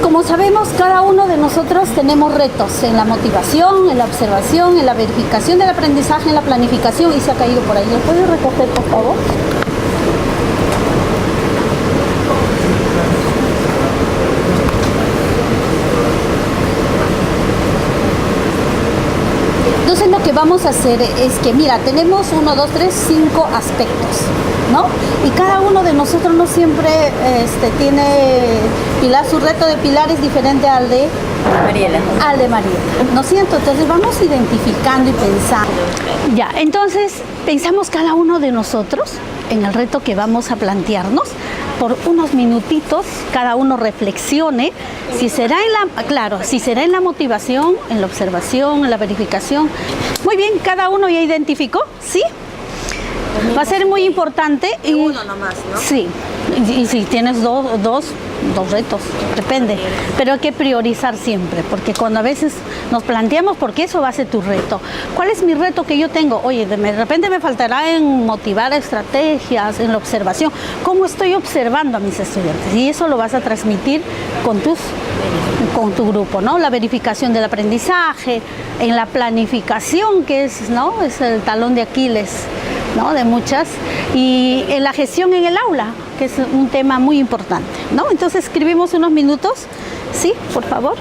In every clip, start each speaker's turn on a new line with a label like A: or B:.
A: Como sabemos, cada uno de nosotros tenemos retos en la motivación, en la observación, en la verificación del aprendizaje, en la planificación, y se ha caído por ahí. ¿Lo puedes recoger, por favor? Entonces lo que vamos a hacer es que, mira, tenemos 1, 2, 3, 5 aspectos, ¿no? Y cada uno de nosotros no siempre tiene, Pilar, su reto de Pilar es diferente al de
B: Mariela.
A: ¿No es cierto? Entonces vamos identificando y pensando. Ya, entonces pensamos cada uno de nosotros en el reto que vamos a plantearnos. Por unos minutitos cada uno reflexione si será si será en la motivación, en la observación, en la verificación. Muy bien, cada uno ya identificó, ¿sí? Va a ser muy importante.
B: Y uno nomás, ¿no?
A: Sí, y si tienes dos retos, depende. Pero hay que priorizar siempre, porque cuando a veces nos planteamos, porque eso va a ser tu reto. ¿Cuál es mi reto que yo tengo? Oye, de repente me faltará en motivar estrategias, en la observación. ¿Cómo estoy observando a mis estudiantes? Y eso lo vas a transmitir con tu grupo, ¿no? La verificación del aprendizaje, en la planificación, que es, ¿no? Es el talón de Aquiles, ¿no? De muchas, y en la gestión en el aula, que es un tema muy importante, ¿no? Entonces escribimos unos minutos, ¿sí? Por favor.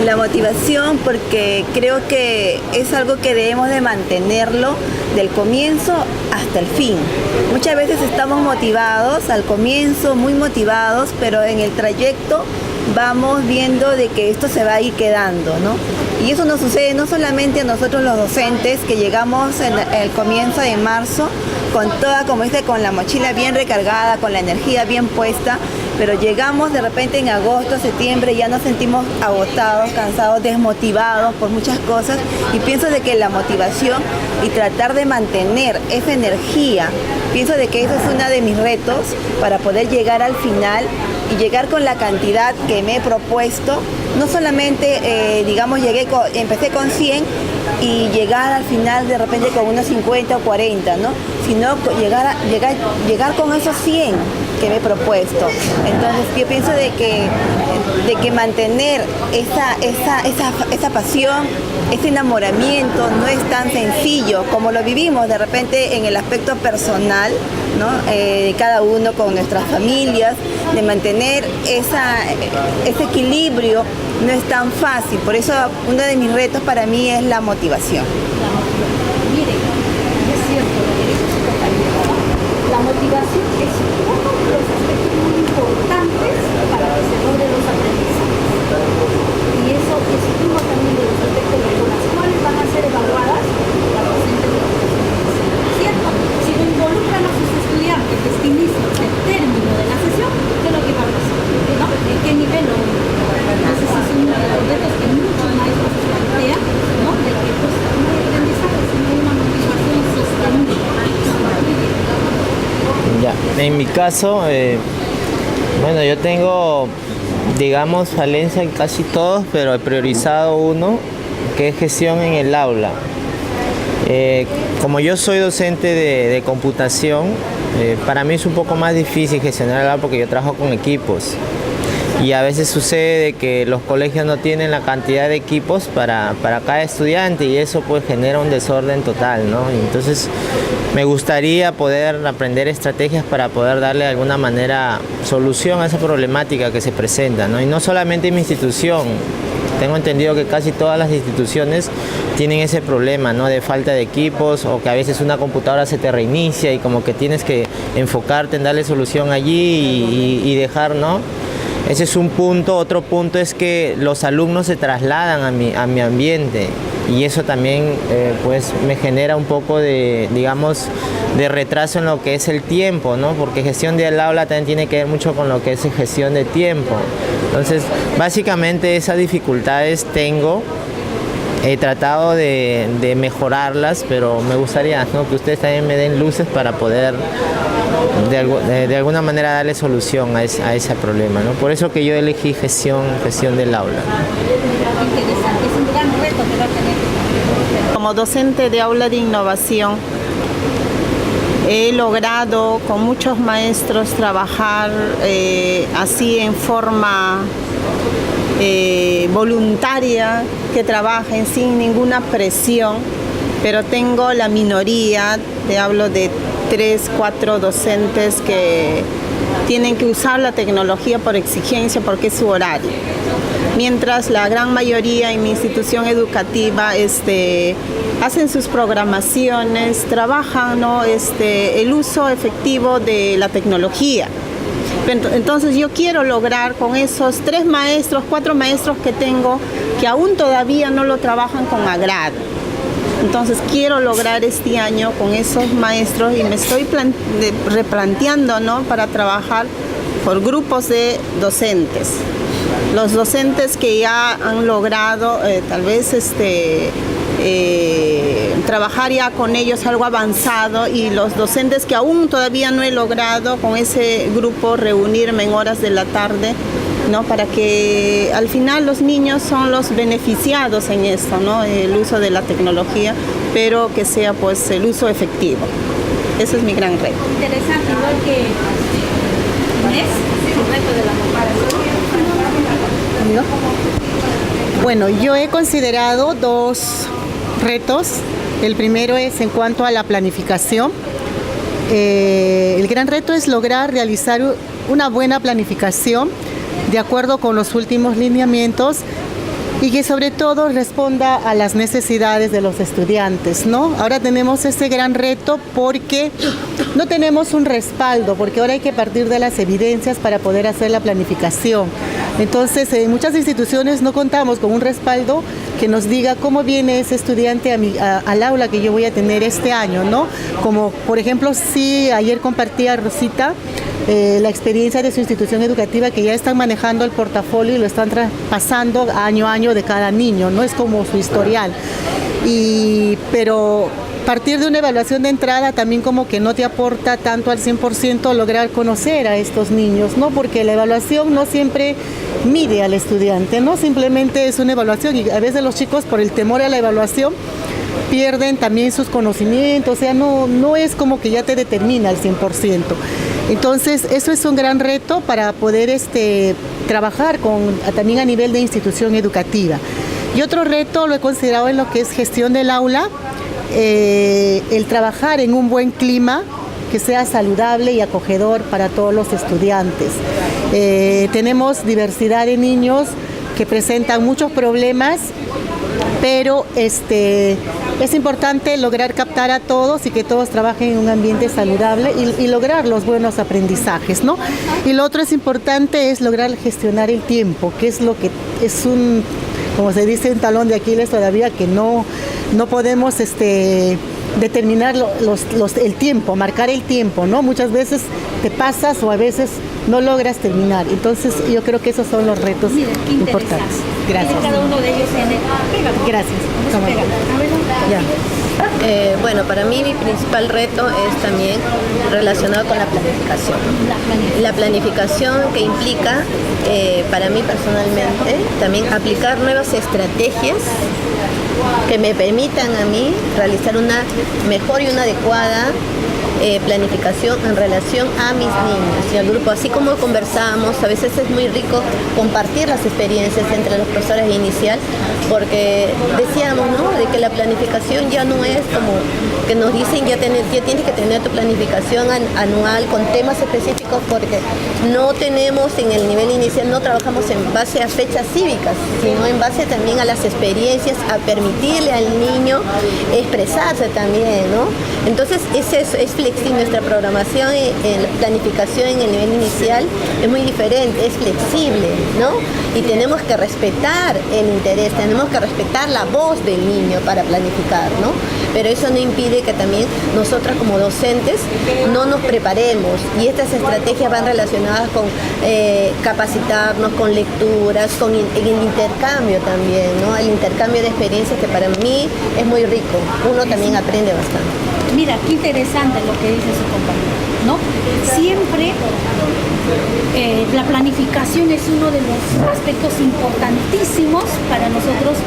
B: La motivación, porque creo que es algo que debemos de mantenerlo del comienzo hasta el fin. Muchas veces estamos motivados al comienzo, muy motivados, pero en el trayecto vamos viendo de que esto se va a ir quedando, ¿no? Y eso nos sucede no solamente a nosotros los docentes, que llegamos en el comienzo de marzo con toda, como dice, con la mochila bien recargada, con la energía bien puesta, pero llegamos de repente en agosto, septiembre, ya nos sentimos agotados, cansados, desmotivados por muchas cosas, y pienso de que la motivación y tratar de mantener esa energía, pienso de que eso es uno de mis retos para poder llegar al final y llegar con la cantidad que me he propuesto. No solamente, digamos, empecé con 100 y llegar al final de repente con unos 50 o 40, ¿no? Sino llegar con esos 100 que me he propuesto. Entonces yo pienso de que mantener esa pasión, ese enamoramiento no es tan sencillo como lo vivimos de repente en el aspecto personal, ¿no? De cada uno con nuestras familias, de mantener ese equilibrio no es tan fácil. Por eso uno de mis retos para mí es la motivación.
A: Miren, es cierto lo que dice su compañera, ¿no? La motivación es uno de los aspectos muy importantes para que se logren los aprendizajes. Y eso es uno también de los aspectos con los cuales van a ser evaluadas las docentes de educación. ¿Cierto? Si no involucran a sus estudiantes desde inicio, desde el término de la sesión, ¿qué es lo que van a hacer? ¿No? ¿En qué nivel lo van a hacer? Entonces es uno de los retos que muchos maestros plantean, ¿no? De que pues no hay aprendizaje, sino una motivación sostenida.
C: Ya, en mi caso, bueno, yo tengo, digamos, falencia en casi todos, pero he priorizado uno, que es gestión en el aula. Como yo soy docente de computación, para mí es un poco más difícil gestionar el aula porque yo trabajo con equipos. Y a veces sucede que los colegios no tienen la cantidad de equipos para cada estudiante, y eso pues genera un desorden total, ¿no? Y entonces me gustaría poder aprender estrategias para poder darle de alguna manera solución a esa problemática que se presenta, ¿no? Y no solamente en mi institución, tengo entendido que casi todas las instituciones tienen ese problema, ¿no? De falta de equipos, o que a veces una computadora se te reinicia y como que tienes que enfocarte en darle solución allí y dejar, ¿no? Ese es un punto. Otro punto es que los alumnos se trasladan a mi ambiente, y eso también pues me genera un poco de, digamos, de retraso en lo que es el tiempo, ¿no? Porque gestión del aula también tiene que ver mucho con lo que es gestión de tiempo. Entonces, básicamente esas dificultades tengo. He tratado de mejorarlas, pero me gustaría, ¿no?, que ustedes también me den luces para poder de alguna manera darle solución a ese problema, ¿no? Por eso que yo elegí gestión del aula.
A: Interesante, es un gran reto que va a tener.
D: Como docente de aula de innovación, he logrado con muchos maestros trabajar así en forma voluntaria, que trabajen sin ninguna presión, pero tengo la minoría, te hablo de 3, 4 docentes que tienen que usar la tecnología por exigencia porque es su horario. Mientras la gran mayoría en mi institución educativa hacen sus programaciones, trabajan, ¿no? El uso efectivo de la tecnología. Entonces yo quiero lograr con esos 3 maestros, 4 maestros que tengo, que aún todavía no lo trabajan con agrado. Entonces quiero lograr este año con esos maestros y me estoy replanteando, ¿no? Para trabajar por grupos de docentes. Los docentes que ya han logrado tal vez trabajar ya con ellos algo avanzado, y los docentes que aún todavía no he logrado con ese grupo reunirme en horas de la tarde, ¿no? Para que al final los niños son los beneficiados en esto, ¿no? El uso de la tecnología, pero que sea pues el uso efectivo. Ese es mi gran reto.
A: Interesante, igual que Inés, el reto de la comparación.
E: Bueno, yo he considerado 2 retos. El primero es en cuanto a la planificación. El gran reto es lograr realizar una buena planificación de acuerdo con los últimos lineamientos y que sobre todo responda a las necesidades de los estudiantes, ¿no? Ahora tenemos este gran reto porque no tenemos un respaldo, porque ahora hay que partir de las evidencias para poder hacer la planificación. Entonces, en muchas instituciones no contamos con un respaldo que nos diga cómo viene ese estudiante al aula que yo voy a tener este año, ¿no? Como, por ejemplo, sí, ayer compartía Rosita la experiencia de su institución educativa, que ya están manejando el portafolio y lo están traspasando año a año de cada niño, ¿no? Es como su historial. Pero partir de una evaluación de entrada también como que no te aporta tanto al 100% lograr conocer a estos niños, ¿no? Porque la evaluación no siempre mide al estudiante, ¿no? Simplemente es una evaluación, y a veces los chicos, por el temor a la evaluación, pierden también sus conocimientos, o sea, no es como que ya te determina al 100%. Entonces, eso es un gran reto para poder trabajar también a nivel de institución educativa. Y otro reto lo he considerado en lo que es gestión del aula, el trabajar en un buen clima que sea saludable y acogedor para todos los estudiantes. Tenemos diversidad de niños que presentan muchos problemas, pero es importante lograr captar a todos y que todos trabajen en un ambiente saludable y lograr los buenos aprendizajes, ¿no? Y lo otro es importante es lograr gestionar el tiempo, que es lo que es como se dice, un talón de Aquiles todavía, que no podemos determinar el tiempo, marcar el tiempo, ¿no? Muchas veces te pasas o a veces no logras terminar. Entonces yo creo que esos son los retos importantes. Gracias.
A: Cada uno de ellos tiene...
E: Gracias.
A: Ya.
F: Bueno, para mí mi principal reto es también relacionado con la planificación. La planificación que implica, para mí personalmente, también aplicar nuevas estrategias que me permitan a mí realizar una mejor y una adecuada planificación en relación a mis niños y al grupo. Así como conversamos, a veces es muy rico compartir las experiencias entre los profesores inicial, porque decíamos, ¿no?, de que la planificación ya no es como que nos dicen ya tienes que tener tu planificación anual con temas específicos, porque no tenemos en el nivel inicial, no trabajamos en base a fechas cívicas, sino en base también a las experiencias, a permitirle al niño expresarse también, ¿no? Entonces es flexible. Nuestra programación en la planificación en el nivel inicial es muy diferente, es flexible, ¿no? Y tenemos que respetar el interés, tenemos que respetar la voz del niño para planificar, ¿no? Pero eso no impide que también nosotras como docentes no nos preparemos, y estas estrategias van relacionadas con capacitarnos, con lecturas, con el intercambio también, ¿no? El intercambio de experiencias, que para mí es muy rico, uno también aprende bastante.
A: Mira, qué interesante lo que dice su compañero. ¿no? Siempre la planificación es uno de los aspectos importantísimos para nosotros,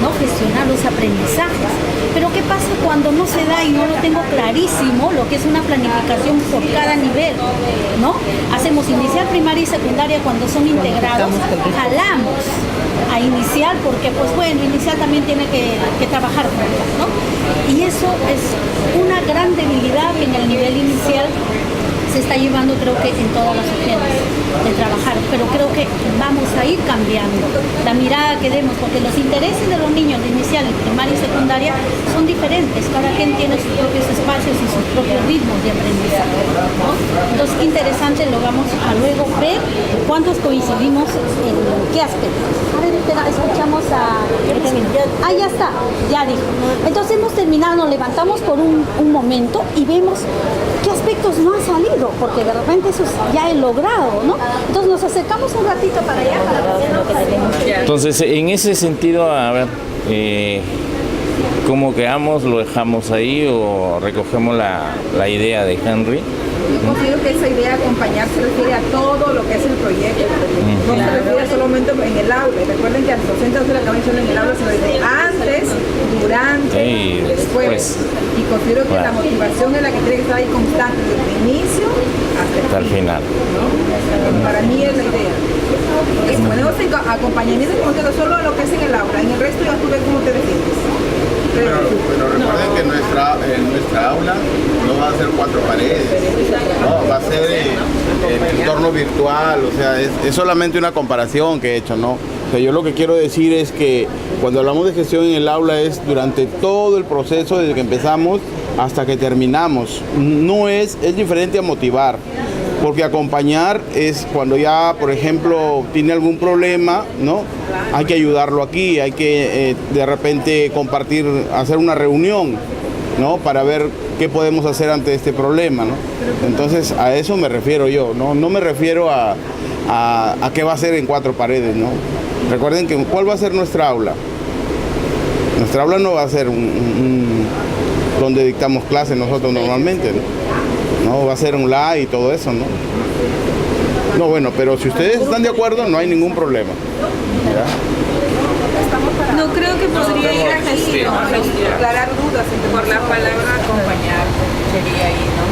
A: ¿no? Gestionar los aprendizajes. Pero ¿qué pasa cuando no se da y no lo tengo clarísimo lo que es una planificación por cada nivel, ¿no? Hacemos inicial, primaria y secundaria cuando son integrados, jalamos a inicial porque, pues bueno, inicial también tiene que trabajar juntos, ¿no? Y eso es una gran debilidad que en el nivel inicial se está llevando, creo que en todas las opciones de trabajar, pero creo que vamos a ir cambiando la mirada que demos, porque los intereses de los niños de inicial, primaria y secundaria son diferentes, cada quien tiene sus propios espacios y sus propios ritmos de aprendizaje, ¿no? Entonces, qué interesante, lo vamos a luego ver cuántos coincidimos en qué aspectos. A ver, espera, escuchamos a... Ah, ya está, ya dijo. Entonces hemos terminado, nos levantamos por un momento y vemos qué aspectos no han salido, porque de repente eso ya he logrado, ¿no? Entonces nos acercamos un ratito para allá para ver lo que tenemos.
G: Entonces, en ese sentido, a ver, ¿cómo quedamos? ¿Lo dejamos ahí o recogemos la idea de Henry?
H: Yo considero que esa idea de acompañar se refiere a todo lo que es el proyecto. No se refiere solamente en el aula. Recuerden que a los docentes no se le acaba solo en el aula, sino desde antes, durante y después. Y considero que la motivación es la que tiene que estar ahí constante, desde el inicio hasta el final. ¿No? Para mí es la idea. Porque si ponemos acompañamiento como que solo lo que es en el aula, en el resto ya tú ves cómo te defiendes.
I: Pero recuerden que nuestra aula no va a ser 4 paredes, no, va a ser en entorno virtual, o sea, es solamente una comparación que he hecho, ¿no? O sea, yo lo que quiero decir es que cuando hablamos de gestión en el aula es durante todo el proceso, desde que empezamos hasta que terminamos. No es diferente a motivar. Porque acompañar es cuando ya, por ejemplo, tiene algún problema, ¿no? Hay que ayudarlo aquí, hay que de repente compartir, hacer una reunión, ¿no? Para ver qué podemos hacer ante este problema, ¿no? Entonces, a eso me refiero yo, ¿no? No me refiero a qué va a ser en 4 paredes, ¿no? Recuerden que ¿cuál va a ser nuestra aula? Nuestra aula no va a ser donde dictamos clases nosotros normalmente, ¿no? No, va a ser un live y todo eso, ¿no? No, bueno, pero si ustedes están de acuerdo, no hay ningún problema. ¿Ya?
H: No creo que podría ir a gestión, aclarar dudas por la palabra acompañar sería ahí, ¿no?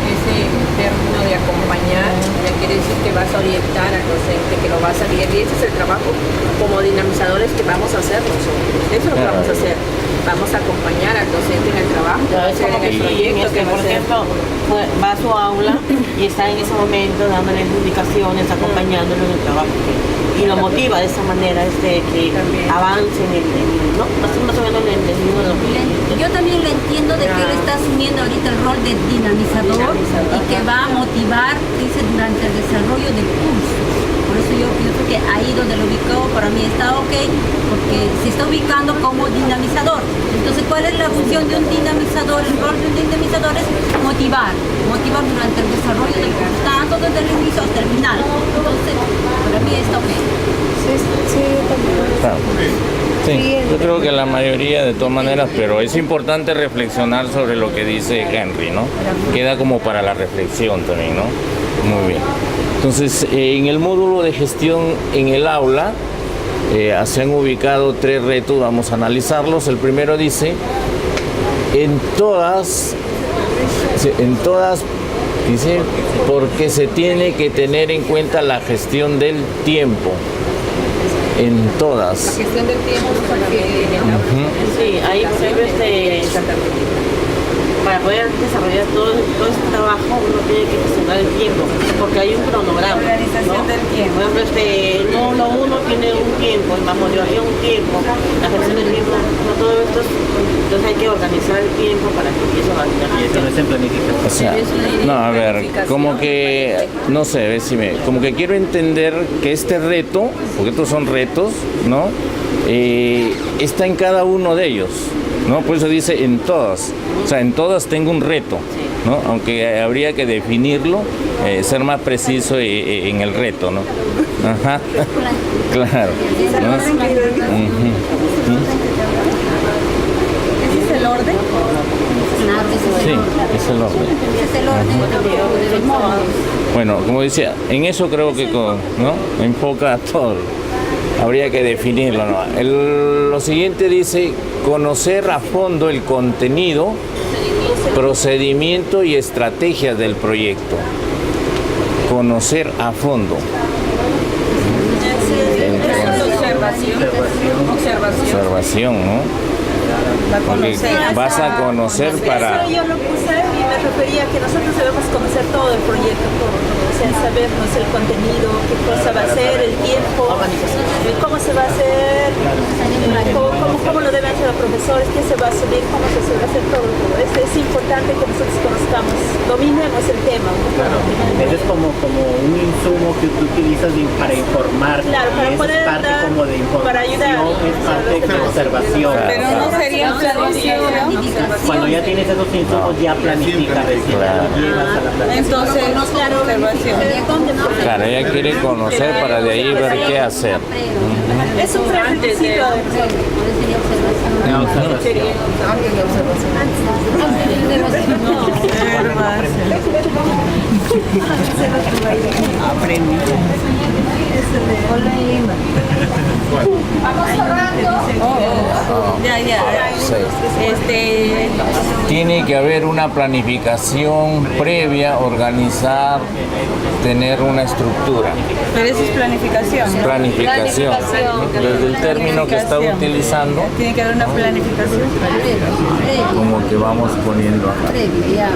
H: Ese término de acompañar ya quiere decir que vas a orientar al docente, que lo vas a guiar, y ese es el trabajo como dinamizadores que vamos a hacer nosotros. Eso es lo que vamos a hacer. Vamos a acompañar al docente en el trabajo, en el proyecto que
J: por ejemplo, va a su aula y está en ese momento dándole indicaciones, acompañándolo en el trabajo. Y lo motiva de esa manera que avance en el ¿no? Más o menos en el mismo de lo que...
K: Yo también lo entiendo de que él está asumiendo ahorita el rol de dinamizador y que va a motivar, dice, durante el desarrollo del curso. Por eso yo pienso que ahí donde lo ubicó para mí está ok, porque se está ubicando como dinamizador. Entonces, ¿cuál es la función de un dinamizador? El rol de un dinamizador es motivar durante el desarrollo del curso, tanto desde el inicio hasta el final. Entonces, para mí está ok.
G: Sí, yo creo que la mayoría de todas maneras, pero es importante reflexionar sobre lo que dice Henry, ¿no? Queda como para la reflexión también, ¿no? Muy bien. Entonces, en el módulo de gestión en el aula se han ubicado 3 retos, vamos a analizarlos. El primero dice, en todas, dice, porque se tiene que tener en cuenta la gestión del tiempo. En todas.
H: La gestión del tiempo
J: Sí, ahí para poder desarrollar todo este trabajo uno tiene que gestionar el tiempo, porque hay un cronograma.
H: Organización del tiempo.
J: Por ejemplo, módulo 1 tiene un tiempo, la motivación un tiempo, la gestión del tiempo, no todo esto, entonces hay que organizar el tiempo para que eso va a tener.
G: O sea, no, a ver, como que, no sé, decime, como que quiero entender que este reto, porque estos son retos, ¿no? Está en cada uno de ellos, ¿no? Por eso dice en todas. O sea, en todas tengo un reto, ¿no? Aunque habría que definirlo, ser más preciso en el reto, ¿no? Ajá. Claro. ¿No?
K: ¿Ese es el orden?
G: Sí, Es el orden.
K: Ese es el orden de los módulos.
G: Bueno, como decía, en eso creo que ¿no? Enfoca todo. Habría que definirlo, ¿no? Lo siguiente dice conocer a fondo el contenido, procedimiento y estrategias del proyecto. Conocer a fondo. Observación, ¿no? Porque vas a conocer para...
L: Eso yo lo puse y me refería a que nosotros debemos conocer todo el proyecto, todo. O sea, sabernos el contenido, qué cosa va a ser, el tiempo, cómo se va a hacer, cómo lo deben hacer los profesores, qué se va a subir, cómo se va a hacer todo. Es importante que nosotros conozcamos, dominemos el tema.
M: Claro, eso es como un insumo que tú utilizas para informar.
L: Claro, para poder
M: es parte
L: dar,
M: como de información,
L: para ayudar.
M: es parte de observación.
H: Pero no sería planificación.
M: Cuando ya tienes esos insumos ya planificas recién, llegas a la planificación.
H: Entonces, observación.
G: Claro, ella quiere conocer para de ahí ver qué hacer.
L: Es un requisito.
G: Tiene que haber una planificación previa, organizar, tener una estructura.
H: Pero eso es planificación. ¿No?
G: Planificación. Desde el término que está utilizando,
H: Tiene que haber una planificación.
G: como que vamos poniendo acá.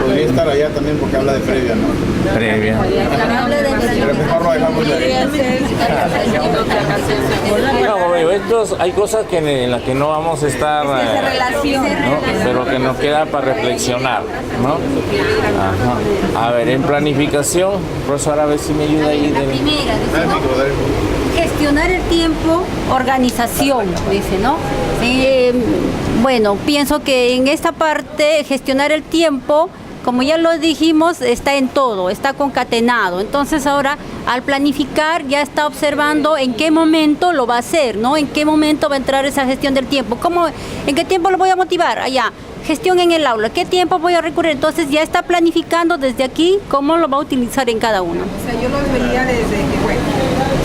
I: Podría estar allá también porque habla de previa, ¿no?
G: Previa.
I: Pero mejor lo dejamos ahí.
G: No, hay cosas en las que no vamos a estar, ¿no? Pero que nos queda para reflexionar, ¿no? Ajá. A ver, en planificación, profesora, a ver si me ayuda ahí.
K: La primera, dice, gestionar el tiempo, organización, dice, ¿no? Bueno, pienso que en esta parte, gestionar el tiempo, como ya lo dijimos, está en todo, está concatenado. Entonces ahora, al planificar, ya está observando en qué momento lo va a hacer, ¿no? En qué momento va a entrar esa gestión del tiempo. ¿En qué tiempo lo voy a motivar? Allá. Gestión en el aula. ¿Qué tiempo voy a recurrir? Entonces ya está planificando desde aquí cómo lo va a utilizar en cada uno.
H: O sea, yo lo veía desde que, bueno,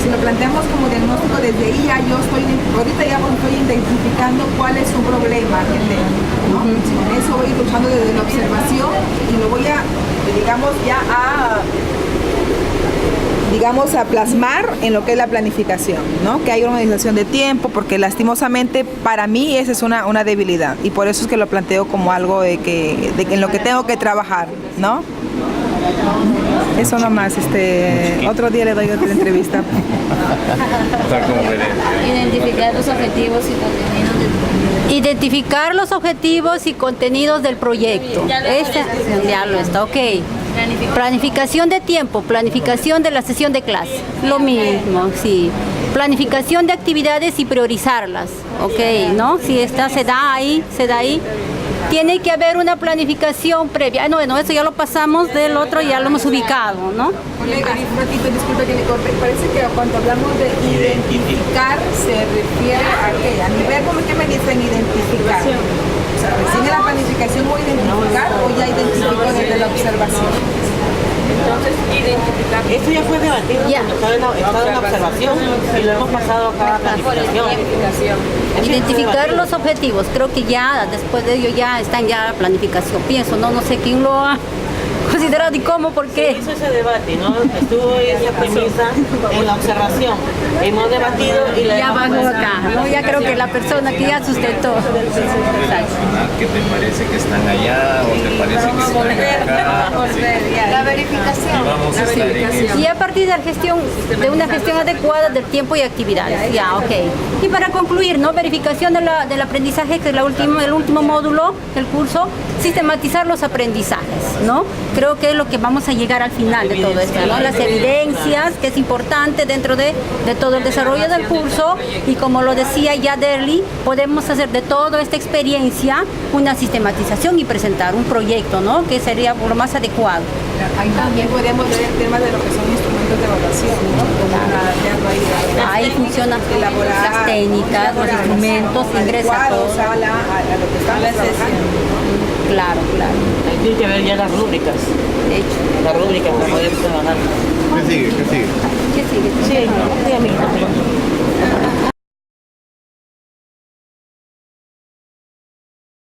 H: si lo planteamos como diagnóstico, desde ahí ya yo ahorita ya estoy identificando cuál es su problema que tengo, ¿no? Con eso voy luchando desde la observación y lo voy a, digamos, a plasmar en lo que es la planificación, ¿no? Que hay organización de tiempo, porque lastimosamente para mí esa es una debilidad y por eso es que lo planteo como algo de en lo que tengo que trabajar, ¿no? Eso nomás, otro día le doy otra entrevista.
K: Identificar los objetivos y contenidos del proyecto. Identificar los objetivos y contenidos del proyecto. Ya lo está, ok. Planificación de tiempo, planificación de la sesión de clase. Lo mismo, sí. Planificación de actividades y priorizarlas, ok, ¿no? Si esta se da ahí. Tiene que haber una planificación previa. Bueno, eso ya lo pasamos del otro, ya lo hemos ubicado, ¿no?
H: Colega, un ratito, disculpa que me corte. Parece que cuando hablamos de identificar se refiere a qué, a nivel, ¿cómo es que me dicen identificar? O sea, recién en la planificación o identificar o ya identifico desde la observación.
J: Entonces, identificar. Esto ya fue debatido cuando estaba en la observación y lo hemos pasado acá a planificación.
K: Identificar los objetivos, creo que ya después de ello ya están ya la planificación, pienso, no sé quién lo ha considerado y cómo, por qué.
J: Se hizo ese debate, ¿no? Estuvo esa premisa en la observación. Hemos debatido y la
K: ya bajó acá, ¿no? Ya creo que la persona que ya sustentó.
G: ¿Qué te parece que están allá o te parece que están acá?
K: La verificación. Y a partir de una gestión adecuada del tiempo y actividades. Ya, ok. Y para concluir, ¿no? Verificación del aprendizaje, que es el último módulo del curso, sistematizar los aprendizajes, ¿no? Creo que es lo que vamos a llegar al final de todo esto, ¿no? Las evidencias, que es importante dentro de todo el desarrollo del curso, y como lo decía ya Derly, podemos hacer de toda esta experiencia una sistematización y presentar un proyecto, ¿no? Que sería lo más adecuado.
H: Ahí también podríamos ver el tema de lo que son instrumentos de evaluación, ¿no?
K: Ahí funcionan las técnicas, los instrumentos, ingresa todo.
H: A lo que estamos trabajando.
K: Claro.
J: Tiene que ver ya las rúbricas. Las rúbricas para poder trabajar.
I: ¿Qué sigue? ¿Qué sigue?